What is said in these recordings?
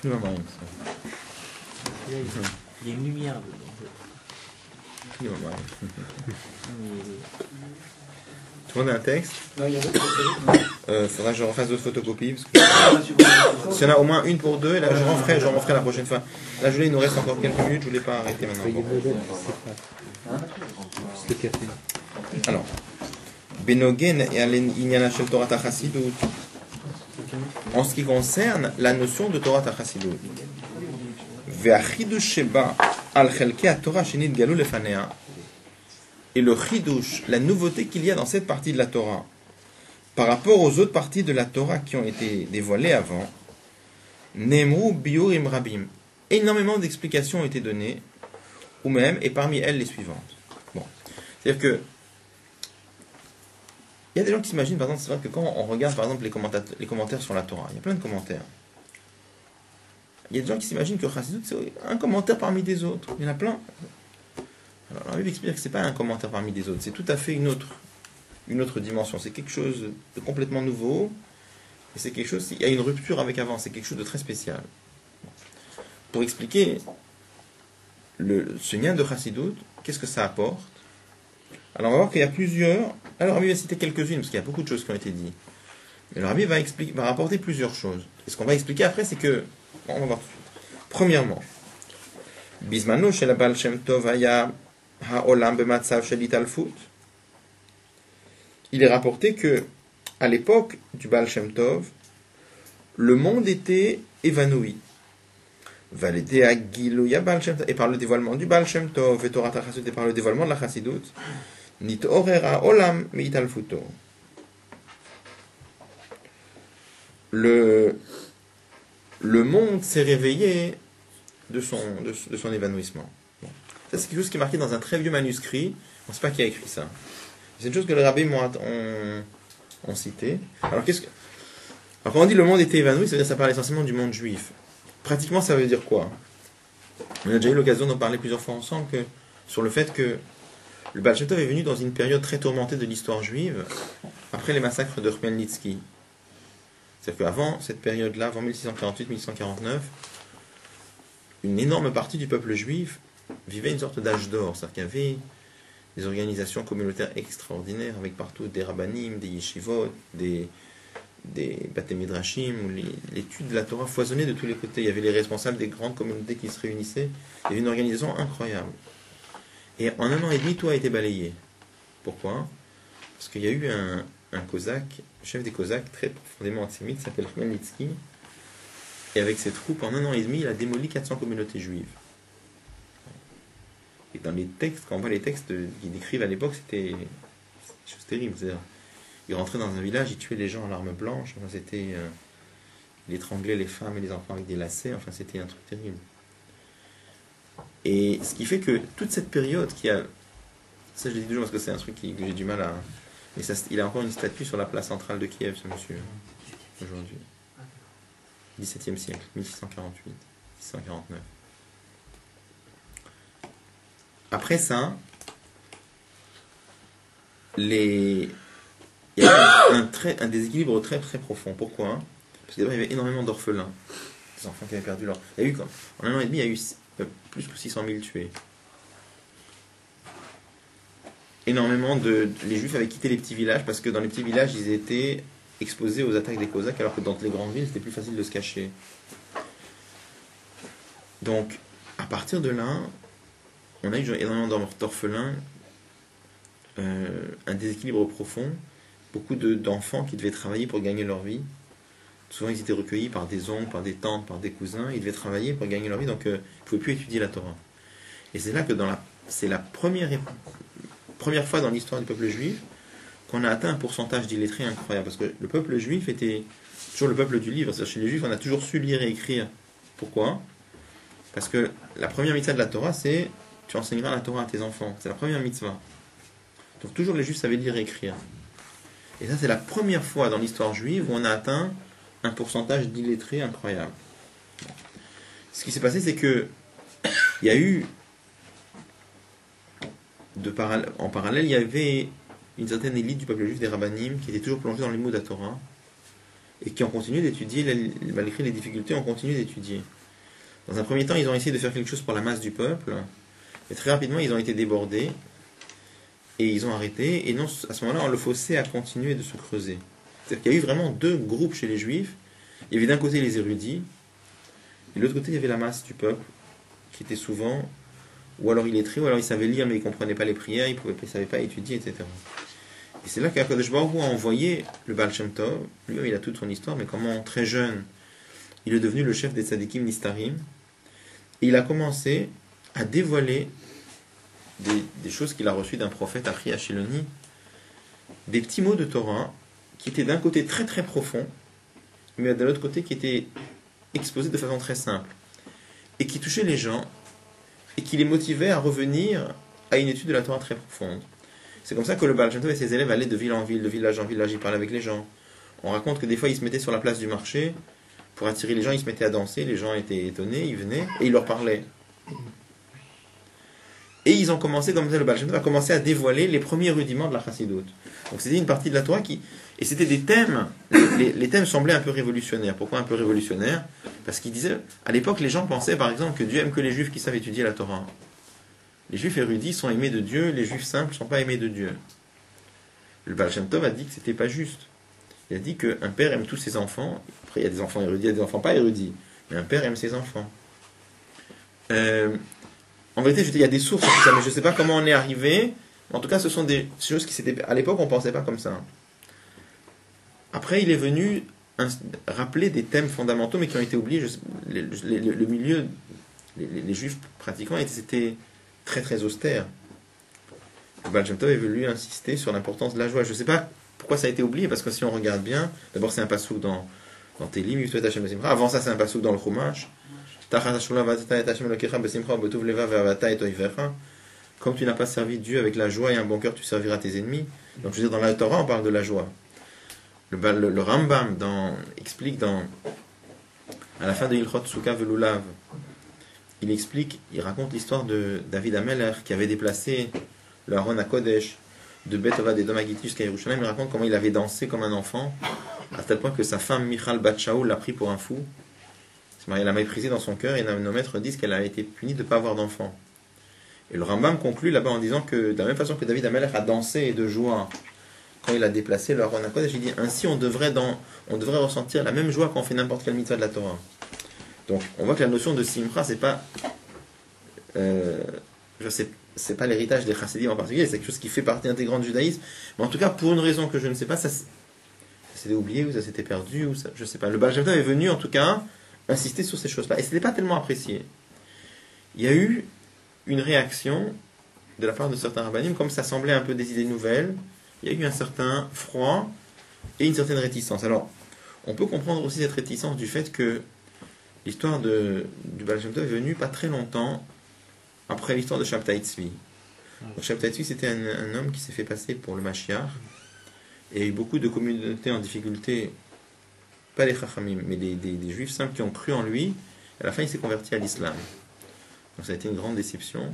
Tout le monde. Il y a une lumière dedans. Tout le monde. Tout le monde a un texte? Non, il y a Faudra que je refasse d'autres photocopies. Parce que s'il y en a au moins une pour deux, et là je m'en ferai la prochaine fois. Là, il nous reste encore quelques minutes, je voulais pas arrêter maintenant. Alors, Benogen et Inyana Shel Torah Chassidut. En ce qui concerne la notion de Torah Chassidut. Ve'achidush sheba al chelkei Torah shenit galu lefanea. Et le chidush, la nouveauté qu'il y a dans cette partie de la Torah, par rapport aux autres parties de la Torah qui ont été dévoilées avant, Nemru biurim rabim. Énormément d'explications ont été données, ou même, et parmi elles les suivantes. Bon. C'est-à-dire que, il y a des gens qui s'imaginent, par exemple, c'est vrai que quand on regarde, par exemple, les commentaires sur la Torah, il y a plein de commentaires. Il y a des gens qui s'imaginent que Chassidut, c'est un commentaire parmi des autres. Il y en a plein. Alors, on va expliquer que ce n'est pas un commentaire parmi des autres, c'est tout à fait une autre dimension. C'est quelque chose de complètement nouveau, et c'est quelque chose, il y a une rupture avec avant, c'est quelque chose de très spécial. Pour expliquer ce lien de Chassidut, qu'est-ce que ça apporte? Alors on va voir qu'il y a plusieurs. Alors Rabbi va citer quelques-unes, parce qu'il y a beaucoup de choses qui ont été dites. Mais le Rabbi va rapporter plusieurs choses. Et ce qu'on va expliquer après, c'est que, bon, on va voir tout de suite. Premièrement, Bismano shel Baal Shem Tov haya ha'olam b'matzav shel italfut. Il est rapporté que, à l'époque du Baal Shem Tov, le monde était évanoui. Et par le dévoilement du Baal Shem Tov, et Torah Chassidut, et par le dévoilement de la Chassidut, nit'orera olam mi'italfuto. Le monde s'est réveillé de son évanouissement. Bon. Ça, c'est quelque chose qui est marqué dans un très vieux manuscrit. On ne sait pas qui a écrit ça. C'est une chose que les rabbins ont cité. Alors, quand on dit le monde était évanoui, ça veut dire que ça parle essentiellement du monde juif. Pratiquement, ça veut dire quoi? On a déjà eu l'occasion d'en parler plusieurs fois ensemble sur le fait que le Baal Shem Tov est venu dans une période très tourmentée de l'histoire juive, après les massacres de Khmelnytsky. C'est-à-dire qu'avant cette période-là, avant 1648-1649, une énorme partie du peuple juif vivait une sorte d'âge d'or. C'est-à-dire qu'il y avait des organisations communautaires extraordinaires, avec partout des rabbanim, des yeshivot, des Bate Midrashim, où l'étude de la Torah foisonnait de tous les côtés. Il y avait les responsables des grandes communautés qui se réunissaient. Il y avait une organisation incroyable. Et en 1 an et demi, tout a été balayé. Pourquoi? Parce qu'il y a eu un Cosaque, chef des Cosaques, très profondément antisémite, qui s'appelle Khmelnytsky. Et avec ses troupes, en 1 an et demi, il a démoli 400 communautés juives. Et dans les textes, quand on voit les textes qu'ils décrivent à l'époque, c'était des choses terribles. C'est-à-dire, il rentrait dans un village, il tuait les gens à l'arme blanche. Enfin, il étranglait les femmes et les enfants avec des lacets. Enfin, c'était un truc terrible. Et ce qui fait que toute cette période qui a... Ça, je le dis toujours parce que c'est un truc que j'ai du mal à... Mais ça, il a encore une statue sur la place centrale de Kiev, ce monsieur, aujourd'hui. 17e siècle, 1648, 1649. Après ça, il y a un déséquilibre très très profond. Pourquoi? Parce qu'il y avait énormément d'orphelins, des enfants qui avaient perdu leur... Il y a eu, en 1 an et demi, il y a eu plus que 600 000 tués. Énormément les Juifs avaient quitté les petits villages parce que dans les petits villages, ils étaient exposés aux attaques des Cosaques, alors que dans les grandes villes, c'était plus facile de se cacher. Donc, à partir de là, on a eu énormément d'orphelins, un déséquilibre profond, beaucoup d'enfants qui devaient travailler pour gagner leur vie. Souvent, ils étaient recueillis par des oncles, par des tantes, par des cousins. Ils devaient travailler pour gagner leur vie, donc ils ne pouvaient plus étudier la Torah. Et c'est là que c'est la première fois dans l'histoire du peuple juif qu'on a atteint un pourcentage d'illettrés incroyable. Parce que le peuple juif était toujours le peuple du livre. C'est-à-dire chez les juifs, on a toujours su lire et écrire. Pourquoi? Parce que la première mitzvah de la Torah, c'est tu enseigneras la Torah à tes enfants. C'est la première mitzvah. Donc toujours les juifs savaient lire et écrire. Et ça, c'est la première fois dans l'histoire juive où on a atteint un pourcentage d'illettrés incroyable. Ce qui s'est passé, c'est que il y a eu en parallèle, il y avait une certaine élite du peuple juif, des rabbanim, qui était toujours plongée dans les mots de la Torah, et qui ont continué d'étudier, malgré les difficultés, ont continué d'étudier. Dans un premier temps, ils ont essayé de faire quelque chose pour la masse du peuple, et très rapidement, ils ont été débordés, et ils ont arrêté, et non, à ce moment-là, le fossé a continué de se creuser. C'est-à-dire qu'il y a eu vraiment deux groupes chez les juifs. Il y avait d'un côté les érudits, et de l'autre côté, il y avait la masse du peuple, qui était souvent, ou alors illettré, ou alors il savait lire, mais il ne comprenait pas les prières, il ne savait pas étudier, etc. Et c'est là qu'Akadosh Baruch Hu a envoyé le Baal Shem Tov. Lui, il a toute son histoire, mais comment, très jeune, il est devenu le chef des Tzadikim Nistarim. Et il a commencé à dévoiler des choses qu'il a reçues d'un prophète, Achi Hashiloni, des petits mots de Torah, qui étaient d'un côté très très profonds, mais de l'autre côté qui étaient exposés de façon très simple, et qui touchaient les gens, et qui les motivaient à revenir à une étude de la Torah très profonde. C'est comme ça que le Baal Shem Tov et ses élèves allaient de ville en ville, de village en village, ils parlaient avec les gens. On raconte que des fois, ils se mettaient sur la place du marché, pour attirer les gens, ils se mettaient à danser, les gens étaient étonnés, ils venaient, et ils leur parlaient. Et ils ont commencé, comme ça, le Baal Shem Tov a commencé à dévoiler les premiers rudiments de la Chassidoute. Donc c'était une partie de la Torah qui... Et c'était des thèmes, les thèmes semblaient un peu révolutionnaires. Pourquoi un peu révolutionnaires? Parce qu'ils disaient, à l'époque, les gens pensaient, par exemple, que Dieu aime que les Juifs qui savent étudier la Torah. Les Juifs érudits sont aimés de Dieu, les Juifs simples ne sont pas aimés de Dieu. Le Baal Shem Tov a dit que c'était pas juste. Il a dit qu'un père aime tous ses enfants. Après, il y a des enfants érudits, il y a des enfants pas érudits. Mais un père aime ses enfants. En vérité, il y a des sources sur tout ça, mais je ne sais pas comment on est arrivé. En tout cas, ce sont des choses qui s'étaient... À l'époque, on ne pensait pas comme ça. Après, il est venu rappeler des thèmes fondamentaux, mais qui ont été oubliés. Le milieu, les Juifs, pratiquement, c'était très très austère. Le Baal Shem Tov est venu insister sur l'importance de la joie. Je ne sais pas pourquoi ça a été oublié, parce que si on regarde bien, d'abord c'est un pasouk dans Télim, avant ça c'est un pasouk dans le Chumash. Comme tu n'as pas servi Dieu avec la joie et un bon cœur, tu serviras tes ennemis. Donc je veux dire, dans la Torah, on parle de la joie. Le Rambam explique à la fin de Ilchot Souka Velulav, il raconte l'histoire de David Ameler qui avait déplacé le Haron à Kodesh de Beth-Avad et d'Omagiti jusqu'à Yerushalayim. Il raconte comment il avait dansé comme un enfant, à tel point que sa femme Michal Bat Shaul l'a pris pour un fou. Elle l'a méprisé dans son cœur et nos maîtres disent qu'elle a été punie de ne pas avoir d'enfant. Et le Rambam conclut là-bas en disant que de la même façon que David Ameler a dansé de joie quand il a déplacé le Haron à Kodesh, il dit ainsi on devrait ressentir la même joie quand on fait n'importe quelle mitzvah de la Torah. Donc on voit que la notion de Simcha, c'est pas c'est pas l'héritage des Chassidim en particulier, c'est quelque chose qui fait partie intégrante du judaïsme, mais en tout cas pour une raison que je ne sais pas, ça s'était oublié ou ça s'était perdu ou ça, je sais pas. Le Baal Shem Tov est venu en tout cas insister sur ces choses-là et ce n'était pas tellement apprécié. Il y a eu une réaction de la part de certains rabbanim, comme ça semblait un peu des idées nouvelles, il y a eu un certain froid et une certaine réticence. Alors on peut comprendre aussi cette réticence du fait que l'histoire du Baal Shem Tov est venue pas très longtemps après l'histoire de Shabtai Tzvi. Shabtai Tzvi, c'était un homme qui s'est fait passer pour le Mashiach. Et il y a eu beaucoup de communautés en difficulté, pas les Chachamim, mais des Juifs simples qui ont cru en lui. À la fin, il s'est converti à l'islam. Donc ça a été une grande déception.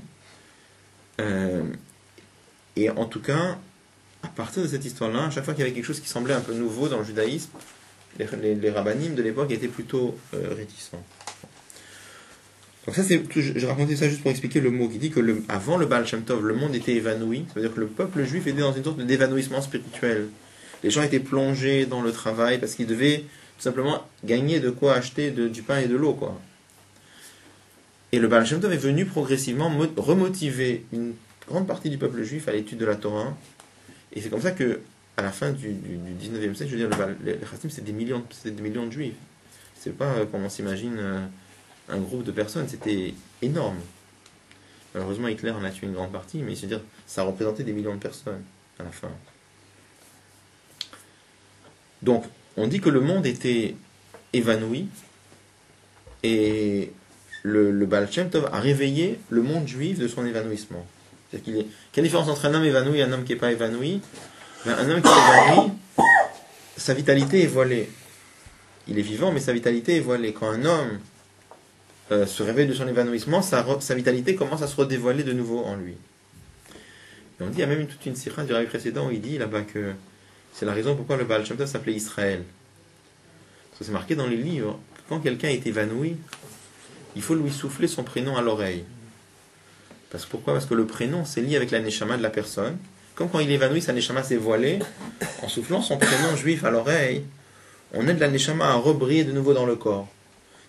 Et en tout cas, à partir de cette histoire-là, à chaque fois qu'il y avait quelque chose qui semblait un peu nouveau dans le judaïsme, les rabbanim de l'époque étaient plutôt réticents. Donc ça, je racontais ça juste pour expliquer le mot qui dit que avant le Baal Shem Tov, le monde était évanoui. Ça veut dire que le peuple juif était dans une sorte d'évanouissement spirituel. Les gens étaient plongés dans le travail parce qu'ils devaient tout simplement gagner de quoi acheter du pain et de l'eau, quoi. Et le Baal Shem Tov est venu progressivement remotiver une grande partie du peuple juif à l'étude de la Torah. Et c'est comme ça que, à la fin du 19e siècle, je veux dire, les Chassidim, c'est des millions de juifs. C'est pas comme on s'imagine un groupe de personnes, c'était énorme. Malheureusement, Hitler en a tué une grande partie, mais c'est-à-dire, ça représentait des millions de personnes à la fin. Donc, on dit que le monde était évanoui, et le Baal Shem Tov a réveillé le monde juif de son évanouissement. C'est-à-dire quelle différence entre un homme évanoui et un homme qui n'est pas évanoui? Un homme qui est évanoui, sa vitalité est voilée. Il est vivant, mais sa vitalité est voilée. Quand un homme se réveille de son évanouissement, sa vitalité commence à se redévoiler de nouveau en lui. Et on dit, il y a même toute une sikha du rabbi précédent où il dit là-bas que c'est la raison pourquoi le Baal Shem Tov s'appelait Israël. Parce que c'est marqué dans les livres que quand quelqu'un est évanoui, il faut lui souffler son prénom à l'oreille. Pourquoi? Parce que le prénom, c'est lié avec la neshama de la personne. Comme quand il est évanoui, sa neshama s'est voilée. En soufflant son prénom juif à l'oreille, on aide la neshama à rebriller de nouveau dans le corps.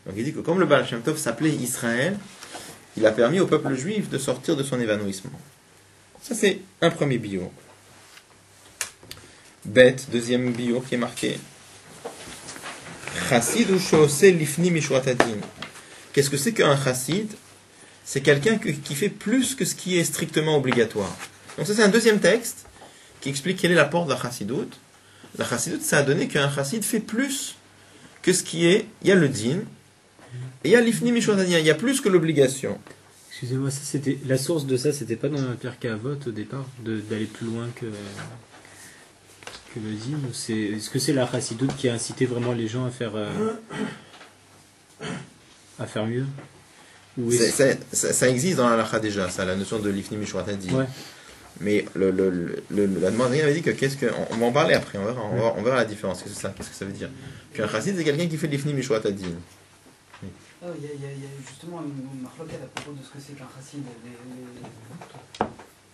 Donc il dit que comme le Baal Shem Tov s'appelait Israël, il a permis au peuple juif de sortir de son évanouissement. Ça c'est un premier bio. Bête, deuxième bio qui est marqué. Chassid ou shose lifni mishrat hadin. Qu'est-ce que c'est qu'un chassid? C'est quelqu'un qui fait plus que ce qui est strictement obligatoire. Donc ça c'est un deuxième texte qui explique quel est l'apport de la chassidoute. La chassidoute, ça a donné qu'un chassid fait plus que ce qui est... Il y a le din, et il y a l'ifni mishrat hadin, il y a plus que l'obligation. Excusez-moi, ça, c'était, la source de ça, c'était pas dans la Pirkei Avot au départ, d'aller plus loin que le din? Est-ce que c'est la chassidoute qui a incité vraiment les gens à faire mieux? Ça existe dans la halakha déjà, ça, la notion de l'ifni mishrat hadin. Ouais. Mais la demande avait dit que on va en parler après, on verra la différence. Qu'est-ce que ça veut dire? Qu'un chassid, c'est quelqu'un qui fait l'ifni mishrat hadin. Il y a justement une marloquette à propos de ce que c'est qu'un chassid.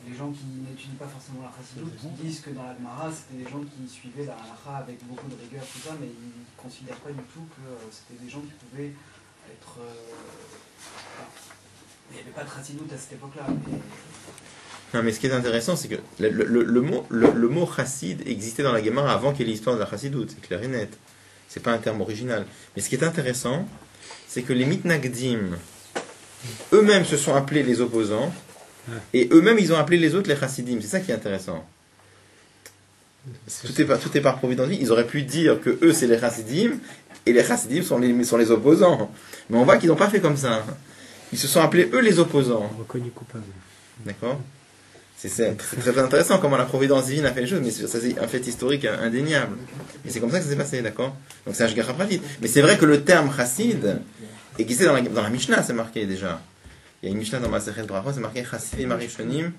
Les gens qui n'étudient pas forcément la chassidoute disent que dans la Gemara, c'était des gens qui suivaient la halakha avec beaucoup de rigueur, tout ça, mais ils ne considèrent pas du tout que c'était des gens qui pouvaient être... il n'y avait pas de chassidoute à cette époque-là. Non, mais ce qui est intéressant, c'est que le mot chassid existait dans la Gemara avant qu'il y ait l'histoire de la chassidoute, c'est clair et net. C'est pas un terme original. Mais ce qui est intéressant, c'est que les mitnagdim, eux-mêmes se sont appelés les opposants, et eux-mêmes ils ont appelé les autres les chassidim. C'est ça qui est intéressant. Tout est par providence. Ils auraient pu dire que eux c'est les chassidim, et les chassidim sont les opposants. Mais on voit qu'ils n'ont pas fait comme ça. Ils se sont appelés eux les opposants. Reconnu coupable. D'accord? C'est très intéressant comment la providence divine a fait les choses, mais ça c'est un fait historique indéniable. Et c'est comme ça que ça s'est passé, d'accord? Donc c'est un shgachah pratit. Mais c'est vrai que le terme chassid existait dans la Mishnah, c'est marqué déjà. Il y a une Mishnah dans Masechet Brachot, c'est marqué chassidim arishonim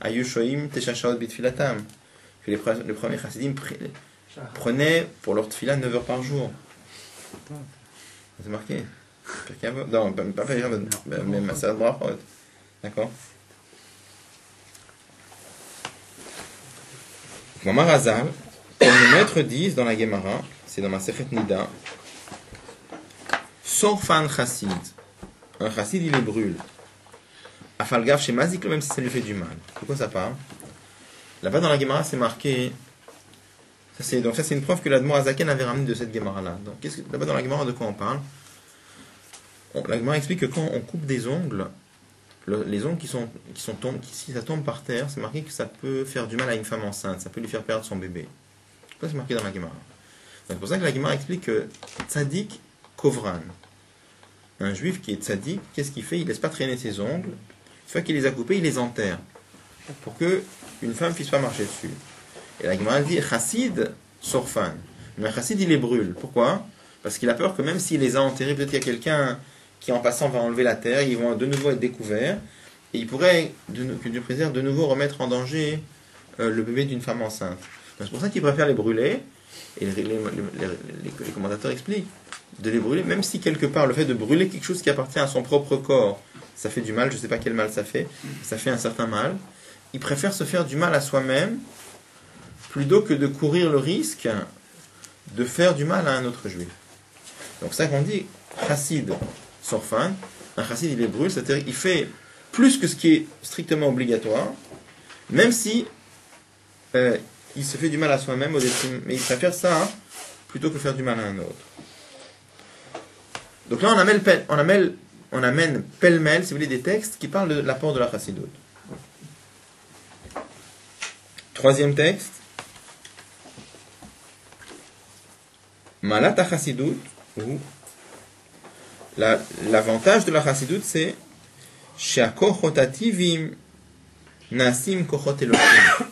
ayushoim tesha bitfilatam. Que les premiers chassidim prenaient pour leur tfila 9 heures par jour. C'est marqué. Non, pas même Masechet Brachot. D'accord? Mamar Hazal, comme les maîtres disent dans la Gemara, c'est dans ma Masechet Nida, Sorfan chassid. Un chassid, il les brûle. Afalgav chez Mazik, même si ça lui fait du mal. Pourquoi ça parle? Là-bas dans la Gemara, c'est marqué. Donc ça, c'est une preuve que l'Admor Azaken avait ramené de cette Gemara-là. Donc là-bas dans la Gemara, de quoi on parle? La Gemara explique que quand on coupe des ongles, les ongles qui si ça tombe par terre, c'est marqué que ça peut faire du mal à une femme enceinte, ça peut lui faire perdre son bébé. Ça c'est marqué dans la Gemara. C'est pour ça que la Gemara explique que tzadik kovran, un juif qui est tzadik, qu'est-ce qu'il fait? Il laisse pas traîner ses ongles. Une fois qu'il les a coupés, il les enterre pour que une femme puisse pas marcher dessus. Et la Gemara dit chassid sorfan, mais un chassid il les brûle. Pourquoi? Parce qu'il a peur que même s'il les a enterrés, peut-être qu'il y a quelqu'un qui en passant va enlever la terre, ils vont de nouveau être découverts, et il pourrait, que Dieu préserve, de nouveau remettre en danger le bébé d'une femme enceinte. Donc c'est pour ça qu'il préfère les brûler, et les commentateurs expliquent, de les brûler, même si quelque part le fait de brûler quelque chose qui appartient à son propre corps, ça fait du mal, je ne sais pas quel mal ça fait un certain mal, il préfère se faire du mal à soi-même, plutôt que de courir le risque de faire du mal à un autre juif. Donc ça qu'on dit, chassid, sorfan, un chassid il les brûle, c'est-à-dire qu'il fait plus que ce qui est strictement obligatoire, même si il se fait du mal à soi-même, mais il préfère ça plutôt que faire du mal à un autre. Donc là on amène pêle-mêle, si vous voulez, des textes qui parlent de l'apport de la chassidoute. Troisième texte, Malat chassidoute, ou l'avantage de la chassidoute, c'est Sheakochotativim nasim kochot elokim,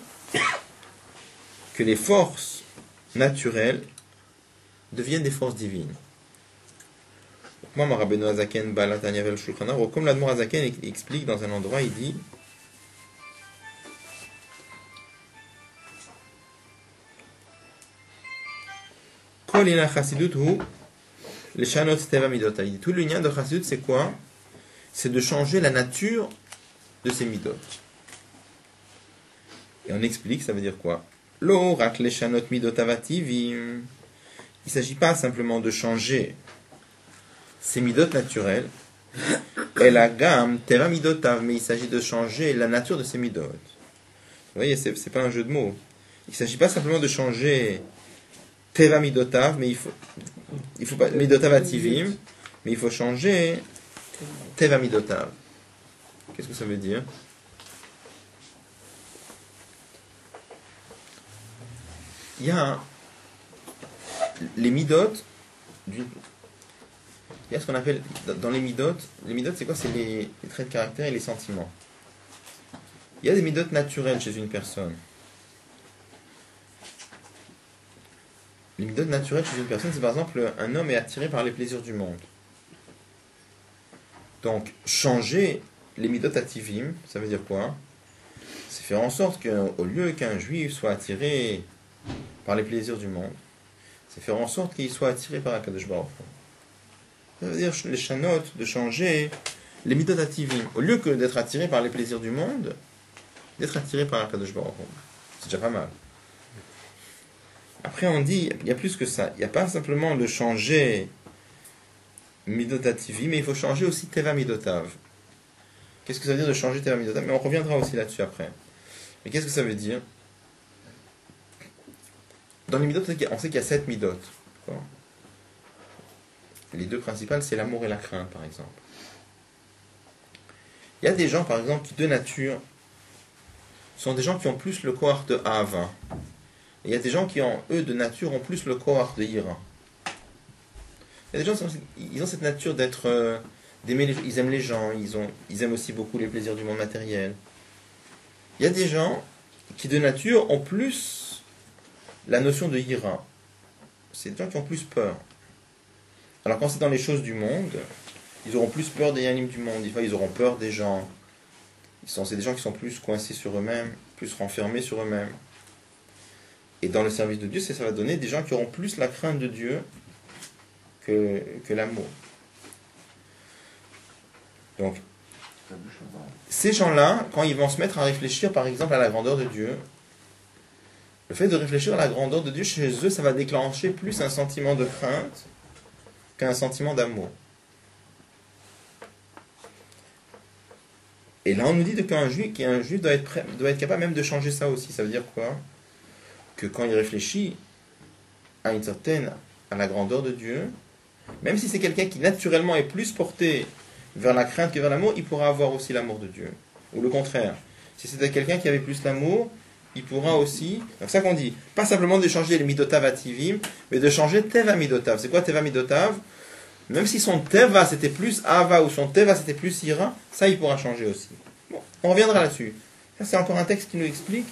que les forces naturelles deviennent des forces divines. Comme l'Admor Azaken explique dans un endroit, il dit Kol ina chassidut hu leshanot teva midot. Tout le lien de chassidut, c'est quoi? C'est de changer la nature de ces midot. Et on explique, ça veut dire quoi? Lo rak leshanot midot avativim. Il ne s'agit pas simplement de changer ces midot naturelles, et la gamme teva midotav, mais il s'agit de changer la nature de ces midot. Vous voyez, c'est pas un jeu de mots. Il ne s'agit pas simplement de changer teva midotav, mais il faut pas midotav ativim, mais il faut changer teva midotav. Qu'est-ce que ça veut dire? Il y a les midot, il y a ce qu'on appelle dans les midot c'est quoi? C'est les traits de caractère et les sentiments. Il y a des midot naturels chez une personne. Les midot naturels chez une personne, c'est par exemple un homme est attiré par les plaisirs du monde. Donc changer les midot ativim, ça veut dire quoi? C'est faire en sorte qu'au lieu qu'un juif soit attiré par les plaisirs du monde, c'est faire en sorte qu'il soit attiré par Akadosh Baruch Hu. Ça veut dire les chanot, de changer les midot ativim. Au lieu que d'être attiré par les plaisirs du monde, d'être attiré par Akadosh Baruch Hu. C'est déjà pas mal. Après on dit, il y a plus que ça. Il n'y a pas simplement de changer midot ativim, mais il faut changer aussi teva midotav. Qu'est-ce que ça veut dire de changer teva midotav? Mais on reviendra aussi là-dessus après. Mais qu'est-ce que ça veut dire? Dans les midot, on sait qu'il y a 7 midot. Les deux principales, c'est l'amour et la crainte, par exemple. Il y a des gens, par exemple, qui de nature sont des gens qui ont plus le koach de Ahava. Et il y a des gens qui, eux, de nature, ont plus le koach de Ira. Il y a des gens ils ont cette nature d'être, d'aimer, ils aiment les gens, ils aiment aussi beaucoup les plaisirs du monde matériel. Il y a des gens qui, de nature, ont plus la notion de Ira. C'est des gens qui ont plus peur. Alors quand c'est dans les choses du monde, ils auront plus peur des yanim du monde. Des fois, ils auront peur des gens. C'est des gens qui sont plus coincés sur eux-mêmes, plus renfermés sur eux-mêmes. Et dans le service de Dieu, ça va donner des gens qui auront plus la crainte de Dieu que l'amour. Donc, ces gens-là, quand ils vont se mettre à réfléchir, par exemple, à la grandeur de Dieu, le fait de réfléchir à la grandeur de Dieu chez eux, ça va déclencher plus un sentiment de crainte qu'un sentiment d'amour. Et là, on nous dit qu'un juif doit être capable même de changer ça aussi. Ça veut dire quoi? Que quand il réfléchit à la grandeur de Dieu, même si c'est quelqu'un qui naturellement est plus porté vers la crainte que vers l'amour, il pourra avoir aussi l'amour de Dieu. Ou le contraire. Si c'était quelqu'un qui avait plus l'amour, il pourra aussi... Donc ça qu'on dit, pas simplement de changer les midotav ativim, mais de changer teva midotav. C'est quoi teva midotav? Même si son teva c'était plus ava ou son teva c'était plus ira, ça il pourra changer aussi. Bon, on reviendra là-dessus. Ça c'est encore un texte qui nous explique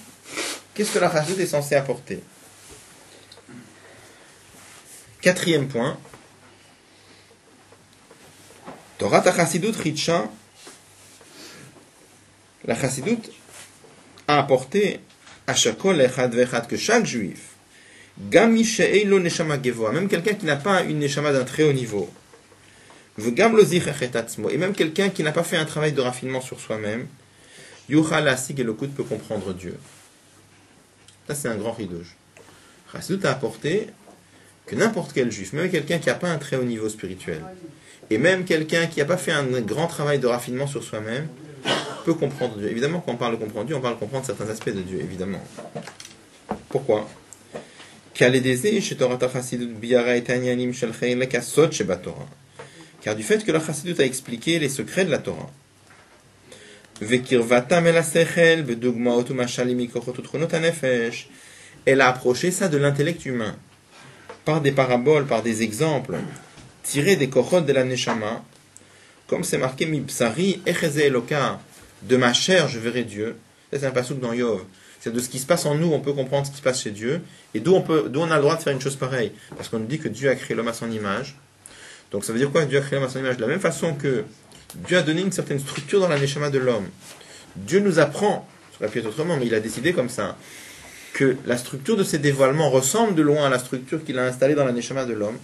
qu'est-ce que la chassidut est censée apporter. 4e point. Torah ta chassidut richa. La chassidut a apporté à chakol echad vechad, que chaque juif, gam mishe'elo neshama gevoa, même quelqu'un qui n'a pas une neshama d'un très haut niveau, v'gam lo zichachet atzmo, et même quelqu'un qui n'a pas fait un travail de raffinement sur soi-même, yuchal asig elokut, peut comprendre Dieu. Ça c'est un grand ridouche. Chassidut a apporté que n'importe quel juif, même quelqu'un qui n'a pas un très haut niveau spirituel, et même quelqu'un qui n'a pas fait un grand travail de raffinement sur soi-même, peut comprendre Dieu. Évidemment, quand on parle de comprendre Dieu, on parle de comprendre certains aspects de Dieu, évidemment. Pourquoi? Car du fait que la chassidut a expliqué les secrets de la Torah. Elle a approché ça de l'intellect humain par des paraboles, par des exemples tirés des kochot de la neshama, comme c'est marqué Mibsari echeze eloka, de ma chair je verrai Dieu. Ça, c'est un passouk dans Yov. C'est de ce qui se passe en nous, on peut comprendre ce qui se passe chez Dieu, et d'où on a le droit de faire une chose pareille, parce qu'on nous dit que Dieu a créé l'homme à son image. Donc ça veut dire quoi? Dieu a créé l'homme à son image de la même façon que Dieu a donné une certaine structure dans la neshama de l'homme. Dieu nous apprend, ça aurait pu être autrement, mais il a décidé comme ça, que la structure de ces dévoilements ressemble de loin à la structure qu'il a installée dans la neshama de l'homme.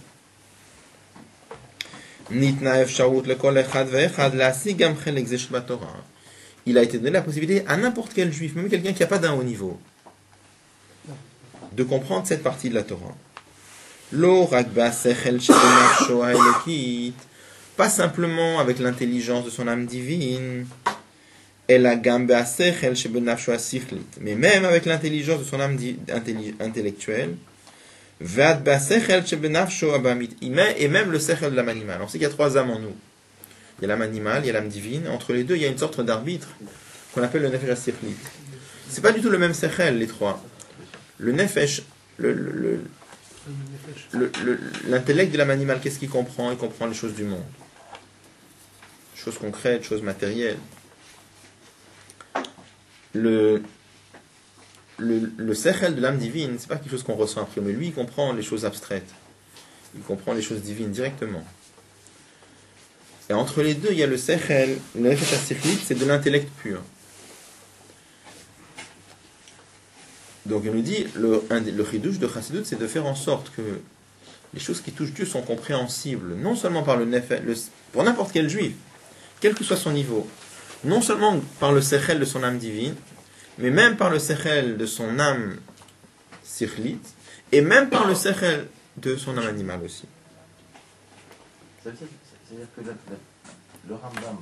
Il a été donné la possibilité à n'importe quel juif, même quelqu'un qui n'a pas d'un haut niveau, de comprendre cette partie de la Torah. Pas simplement avec l'intelligence de son âme divine, mais même avec l'intelligence de son âme intellectuelle, et même le sechel de l'âme animale. On sait qu'il y a 3 âmes en nous. Il y a l'âme animale, il y a l'âme divine. Entre les deux, il y a une sorte d'arbitre qu'on appelle le nefesh ha-sichlit. C'est pas du tout le même sechel, les 3. Le nefesh, l'intellect de l'âme animale, qu'est-ce qu'il comprend? Il comprend les choses du monde. Choses concrètes, choses matérielles. Le sechel de l'âme divine, c'est pas quelque chose qu'on ressent après, mais lui, il comprend les choses abstraites. Il comprend les choses divines directement. Et entre les deux, il y a le sechel, le nefesh ha-sichlit, c'est de l'intellect pur. Donc il nous dit, le chidouche de Chassidut, c'est de faire en sorte que les choses qui touchent Dieu sont compréhensibles, non seulement par le nefesh, pour n'importe quel juif, quel que soit son niveau, non seulement par le sechel de son âme divine, mais même par le sechel de son âme sichlit, et même par le sechel de son âme animale aussi. C'est-à-dire que le Rambam,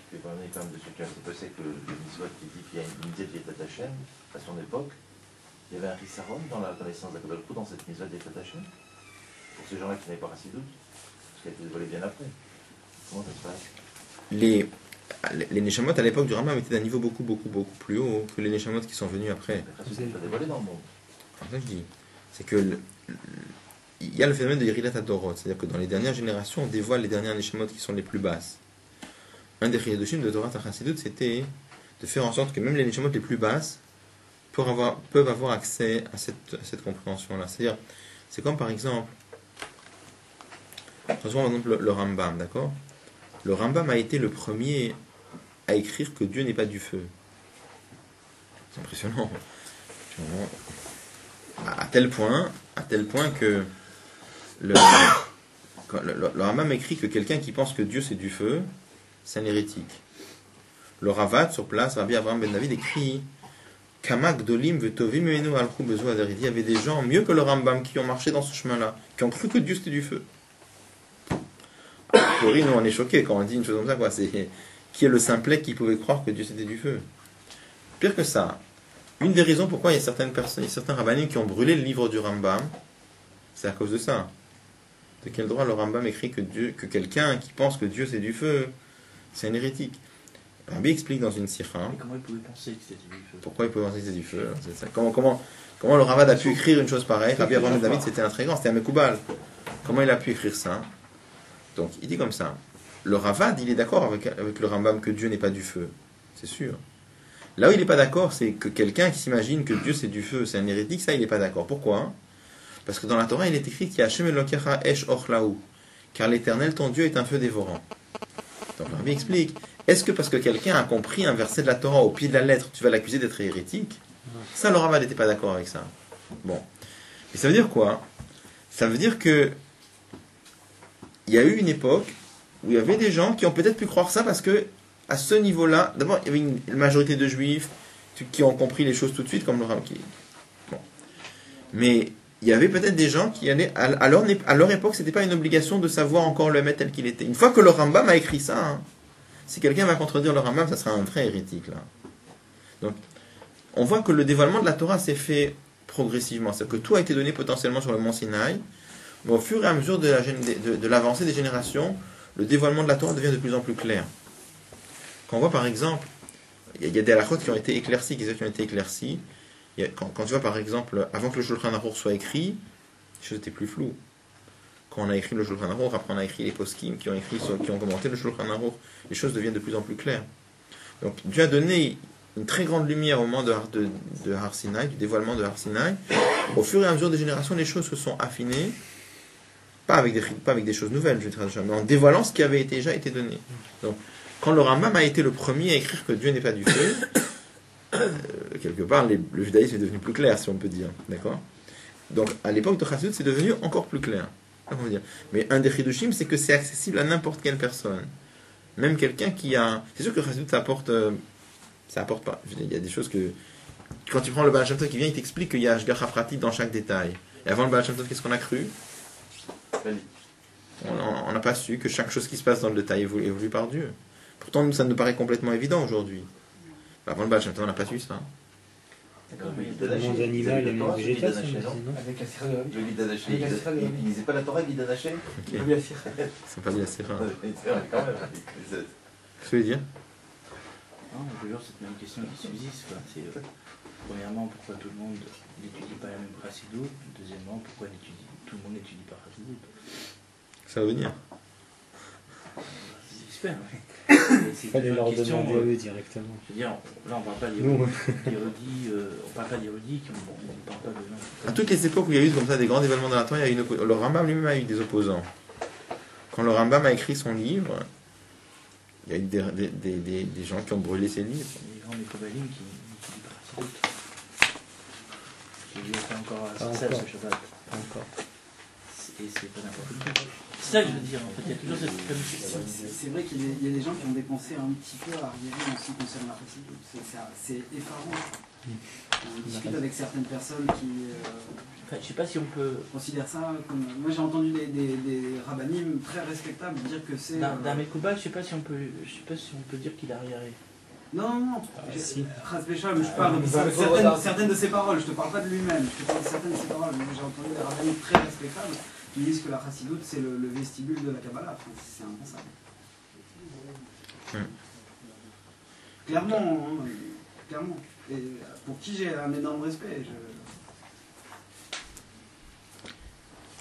qui est quand même de ce cas, c'est possible que le Mitzvot qui dit qu'il y a une unité de Yetat Hashem, à son époque, il y avait un rissaron dans la connaissance d'Akadosh Baruch Hu dans cette Mitzvot de Yetat Hashem, pour ces gens-là qui n'avaient pas Chassidut, parce qu'elle a été dévoilée bien après. Comment ça se passe? Les Neshamot à l'époque du Rambam étaient d'un niveau beaucoup plus haut que les Neshamot qui sont venus après. C'est pas dévoilé dans le monde. Enfin, ça je dis, c'est que il y a le phénomène de Yeridat HaDorot, c'est-à-dire que dans les dernières générations, on dévoile les dernières Neshamot qui sont les plus basses. Un des Chiyadushim de Torah Chassidut, c'était de faire en sorte que même les Neshamot les plus basses peuvent avoir accès à cette compréhension-là. C'est-à-dire, c'est comme par exemple, prenons par exemple le Rambam, d'accord? Le Rambam a été le premier à écrire que Dieu n'est pas du feu. C'est impressionnant. À tel point que le Rambam écrit que quelqu'un qui pense que Dieu c'est du feu, c'est un hérétique. Le Ravad, sur place, Rabbi Abraham Ben David écrit Kamak dolim vetovim menu alchou bezoa deridi. Il y avait des gens mieux que le Rambam qui ont marché dans ce chemin-là, qui ont cru que Dieu c'était du feu. Nous on est choqués quand on dit une chose comme ça, quoi. C'est qui est le simplet qui pouvait croire que Dieu c'était du feu. Pire que ça, une des raisons pourquoi il y a certaines personnes, certains rabbinim qui ont brûlé le livre du Rambam, c'est à cause de ça. De quel droit le Rambam écrit que quelqu'un qui pense que Dieu c'est du feu, c'est un hérétique. Rabbi explique dans une sikha. Comment il pouvait penser que c'était du feu? Pourquoi il pouvait penser que c'était du feu? C'est ça. Comment le Ravad a pu écrire une chose pareille? Rabbi Abraham Ben David c'était un très grand, c'était un Mekoubal. Comment il a pu écrire ça? Donc, il dit comme ça. Le Ravad, il est d'accord avec le Rambam que Dieu n'est pas du feu. C'est sûr. Là où il n'est pas d'accord, c'est que quelqu'un qui s'imagine que Dieu c'est du feu, c'est un hérétique, ça il n'est pas d'accord. Pourquoi? Parce que dans la Torah, il est écrit qu'il y a Hashem Elokecha Esh Ochlaou, car l'Éternel, ton Dieu, est un feu dévorant. Donc, le Rabbi explique. Est-ce que parce que quelqu'un a compris un verset de la Torah au pied de la lettre, tu vas l'accuser d'être hérétique? Ça, le Ravad n'était pas d'accord avec ça. Bon. Et ça veut dire quoi? Ça veut dire que il y a eu une époque où il y avait des gens qui ont peut-être pu croire ça parce que, à ce niveau-là, d'abord, il y avait une majorité de juifs qui ont compris les choses tout de suite, comme le Rambam. Bon. Mais il y avait peut-être des gens qui allaient, à leur époque, c'était pas une obligation de savoir encore le mettre tel qu'il était. Une fois que le Rambam a écrit ça, hein, si quelqu'un va contredire le Rambam, ça sera un vrai hérétique, là. Donc, on voit que le dévoilement de la Torah s'est fait progressivement. C'est-à-dire que tout a été donné potentiellement sur le mont Sinaï. Mais au fur et à mesure de l'avancée des générations, le dévoilement de la Torah devient de plus en plus clair. Quand on voit par exemple, il y a des halakhot qui ont été éclaircis, quand tu vois par exemple, avant que le Shulchan Aruch soit écrit, les choses étaient plus floues. Quand on a écrit le Shulchan Aruch, après on a écrit les poskim qui ont commenté le Shulchan Aruch, les choses deviennent de plus en plus claires. Donc Dieu a donné une très grande lumière au moment de Har Sinai, du dévoilement de Har Sinai. Au fur et à mesure des générations, les choses se sont affinées. Pas avec des choses nouvelles, mais en dévoilant ce qui avait déjà été donné. Donc, quand le Rambam a été le premier à écrire que Dieu n'est pas du feu, quelque part, le judaïsme est devenu plus clair, si on peut dire. D'accord? Donc, à l'époque de Chassidut, c'est devenu encore plus clair. Comment dire. Mais un des chidushim, c'est que c'est accessible à n'importe quelle personne. Même quelqu'un qui a... C'est sûr que Chassidut, ça apporte pas. Je veux dire, il y a des choses que... Quand tu prends le Baal Shem Tov qui vient, il t'explique qu'il y a Ashgacha Pratit dans chaque détail. Et avant le Baal Shem Tov, qu'est-ce qu'on a cru? On n'a pas su que chaque chose qui se passe dans le détail est voulue par Dieu. Pourtant, nous, ça nous paraît complètement évident aujourd'hui. Avant le Baal Shem Tov, on n'a pas su ça. Le monde animal et le monde végétal, non? Avec la sirah de Rabbi. Le guide Anaché, il lisait pas la Torah, le guide Anaché? Rabbi Assira. C'est pas bien, c'est rare. Quand même. Qu'est-ce que tu veux dire? Non, toujours cette même question qui subsiste, quoi. C'est, premièrement, pourquoi tout le monde n'étudie pas la même Chassidut? Deuxièmement, pourquoi tout le monde n'étudie pas Chassidut? Ça va venir. J'espère, oui. Il fallait leur demander eux directement. Je veux dire, là, on parle pas d'érudits, on parle pas de gens. À toutes les époques où il y a eu comme ça des grands événements dans la Torah, le Rambam lui-même a eu des opposants. Quand le Rambam a écrit son livre, il y a eu des gens qui ont brûlé ses livres. Les grands Mékobalim qui n'étudient pas Chassidut. J'ai vu ça encore à Pas ce encore. Shabbat. Pas encore. Et c'est pas n'importe quoi. C'est ça que je veux dire, en fait, il y a toujours C'est vrai qu'il y a des gens qui ont dépensé un petit peu à arriver en ce qui concerne la Chassidut. C'est effarant. On discute avec certaines personnes qui Enfin, je sais pas si on peut. considèrent ça comme... Moi j'ai entendu des rabbinim très respectables dire que c'est... D'un Mekouba, je sais pas si on peut dire qu'il a arriéré. Non, si. Chas V'Shalom, je parle de certaines de ses paroles, je te parle pas de lui-même, je te parle de certaines de ses paroles. Moi j'ai entendu des rabbinim très respectables qui disent que la Chassidut c'est le vestibule de la Kabbalah. Enfin, c'est impensable. Clairement, hein, clairement. Et pour qui j'ai un énorme respect.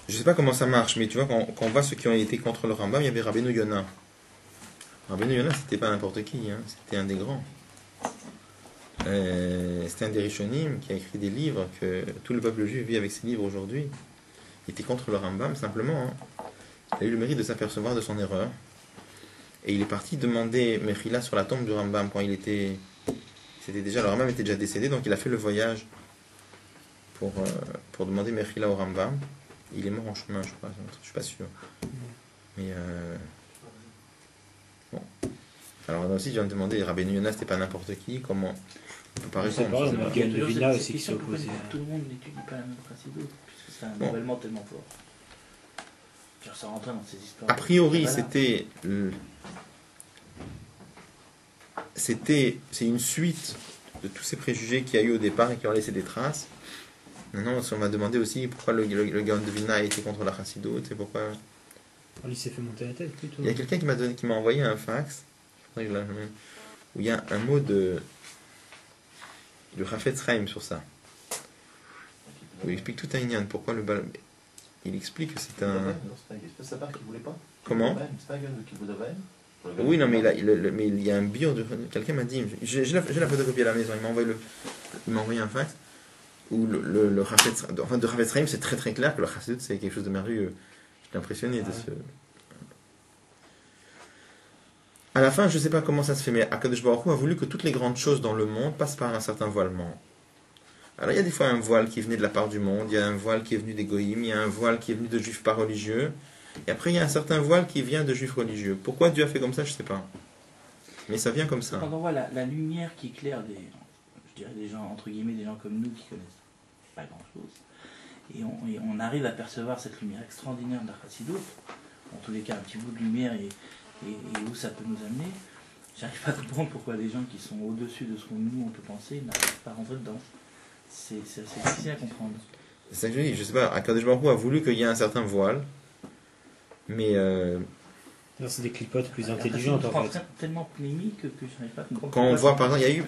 Je sais pas comment ça marche, mais tu vois, quand on voit ceux qui ont été contre le Rambam, il y avait Rabbeinu Yonah. Rabbeinu Yonah, c'était pas n'importe qui, hein, c'était un des grands. C'était un des Rishonim qui a écrit des livres que tout le peuple juif vit avec ses livres aujourd'hui. Il était contre le Rambam, simplement. Hein. Il a eu le mérite de s'apercevoir de son erreur. Et il est parti demander Mechila sur la tombe du Rambam quand il était... le Rambam était déjà décédé, donc il a fait le voyage pour demander Mechila au Rambam. Il est mort en chemin, je crois, je suis pas sûr. Mais bon. Alors là aussi, je viens de demander, Rabbeinu Yonah, c'était pas n'importe qui, comment on peut pas C'est répondre. pareil, Il y a Magen toujours Levina cette aussi qui s'est question, opposé. Tout le monde n'étudie pas la même Chassidut, puisque c'est un Bon. événement tellement fort. Genre, ça rentrait dans ces histoires. A priori, Voilà. c'est une suite de tous ces préjugés qu'il y a eu au départ et qui ont laissé des traces. Maintenant, on m'a demandé aussi pourquoi le Gaon de Vilna a été contre la Chassidut, et pourquoi... Il s'est fait monter la tête plutôt. Il y a quelqu'un qui m'a envoyé un fax, je crois que je l'ai- où il y a un mot de Chafetz Chaim sur ça. Où il explique tout un Inyan, pourquoi le bal... Il explique que c'est un... C'est pas sa part qu'il voulait pas? Comment? C'est pas un gars de Kibbutz Avayim? Oui, non, mais il y a un bio de... Quelqu'un m'a dit, j'ai la photocopie à la maison, il m'a envoyé un fax où le Chafetz... Enfin, de Chafetz Chaim, c'est très très clair que le Chassidut, c'est quelque chose de merveilleux. J'étais impressionné de ce... À la fin, je ne sais pas comment ça se fait, mais Akadosh Baruch Hu a voulu que toutes les grandes choses dans le monde passent par un certain voilement. Alors il y a des fois un voile qui venait de la part du monde, il y a un voile qui est venu des goïms, il y a un voile qui est venu de juifs pas religieux, et après il y a un certain voile qui vient de juifs religieux. Pourquoi Dieu a fait comme ça, je ne sais pas. Mais ça vient comme ça. Quand on voit la lumière qui éclaire des gens, entre guillemets, des gens comme nous qui connaissent pas grand-chose, et on arrive à percevoir cette lumière extraordinaire de la Chassidut, en tous les cas un petit bout de lumière et où ça peut nous amener, j'arrive pas à comprendre pourquoi les gens qui sont au-dessus de ce que nous on peut penser n'arrivent pas à rentrer dedans. C'est assez difficile à comprendre. C'est ça que je dis, je sais pas, Akadosh Baruch Hu a voulu qu'il y ait un certain voile, mais Non, c'est des clipotes plus La intelligentes Chassidut en fait. tellement polémique que je n'arrive pas à comprendre. quand on voit par exemple, il y a eu,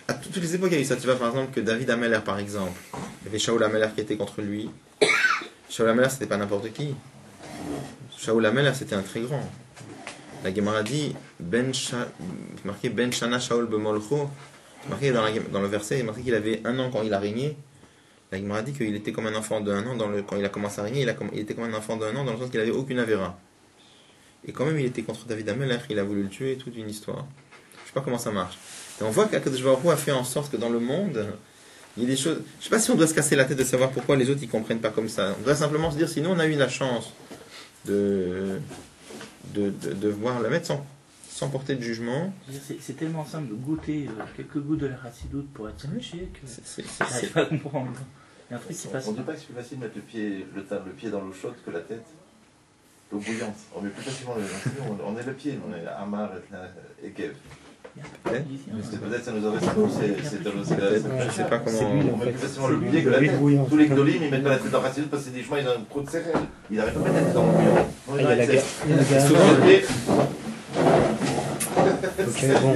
à toutes les époques il y a eu ça, tu vois par exemple que David Ameller par exemple, il y avait Shaul Ameller qui était contre lui. Shaul Ameller c'était pas n'importe qui. Shaul Ameller c'était un très grand. La Gemara dit marqué Ben Shana Shaul Bemolcho, marqué dans le verset, marqué qu'il avait 1 an quand il a régné. La Gemara dit qu'il était comme un enfant de 1 an quand il a commencé à régner, il était comme un enfant de 1 an dans le sens qu'il avait aucune avéra. Et quand même il était contre David Ameller, il a voulu le tuer, toute une histoire. Je sais pas comment ça marche. Et on voit qu'Akadosh Baruch Hu a fait en sorte que dans le monde, il y a des choses. Je sais pas si on doit se casser la tête de savoir pourquoi les autres ils comprennent pas comme ça. On doit simplement se dire, si nous on a eu la chance de voir le maître sans porter de jugement. C'est tellement simple de goûter quelques gouttes de la chassidoute pour être touché que C'est j'arrive pas à comprendre. Il y a un truc qui passe On ne dit pas. pas que c'est plus facile de mettre le pied dans l'eau chaude que la tête. L'eau bouillante. On met plus facilement on est le pied, on est Amar et Kev. Peut-être. Peut-être ça nous aurait c'est de l'eau salée. Je sais pas comment. On met plus facilement le pied que la tête. Tous les gdolim, ils mettent pas la tête dans la chassidoute parce que c'est des chemins, ils ont trop de céréales. Ils n'arrivent pas à mettre la tête dans le bouillon. Il y a la guerre. Souvent, Le pied. Ok, bon.